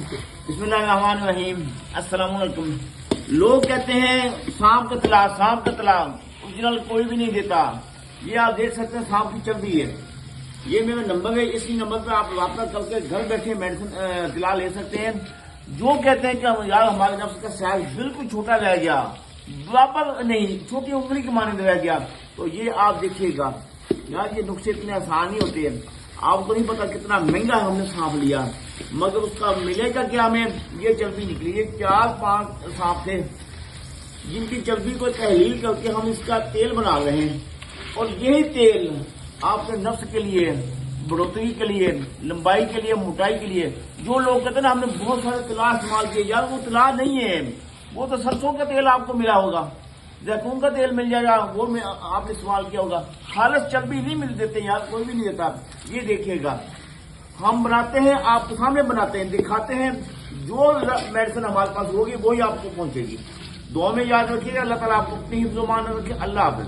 بسم اللہ الرحمن الرحیم، السلام علیکم۔ لوگ کہتے ہیں سانپ کا طلا اوریجنل کوئی بھی نہیں دیتا۔ یہ آپ دیکھ سکتے ہیں سانپ کی چربی ہے۔ یہ میرا نمبر ہے، اسی نمبر پہ آپ رابطہ کر کے گھر بیٹھے میڈیسن طلا لے سکتے ہیں۔ جو کہتے ہیں کہ یار ہمارے نفس کا سائز بالکل چھوٹا رہ گیا، برابر نہیں، چھوٹی انگلی کے مانند رہ گیا، تو یہ آپ دیکھیے گا یار یہ نسخے اتنے آسان نہیں ہوتے ہیں۔ آپ کو نہیں پتا کتنا مہنگا ہم نے سانپ لیا، مگر اس کا ملے گا کیا ہمیں؟ یہ چربی نکلی۔ یہ 4-5 سانپ تھے جن کی چربی کو تحلیل کر کے ہم اس کا تیل بنا رہے ہیں، اور یہی تیل آپ کے نفس کے لیے، بڑھوتری کے لیے، لمبائی کے لیے، موٹائی کے لیے، جو لوگ کہتے ہیں نا ہم نے بہت سارے طلا استعمال کیے، یار وہ طلا نہیں ہے، وہ تو سرسوں کا تیل آپ کو ملا ہوگا، زیتون کا تیل مل جائے گا، وہ میں آپ نے استعمال کیا ہوگا۔ خالص چربی نہیں مل دیتے یار، کوئی بھی نہیں دیتا۔ یہ دیکھیے گا ہم بناتے ہیں، آپ کے سامنے بناتے ہیں، دکھاتے ہیں، جو میڈیسن ہمارے پاس ہوگی وہی آپ کو پہنچے گی۔ دعا میں یاد رکھیے، اللہ تعالیٰ آپ کو اپنی حفظ و امان رکھے۔ اللہ حافظ۔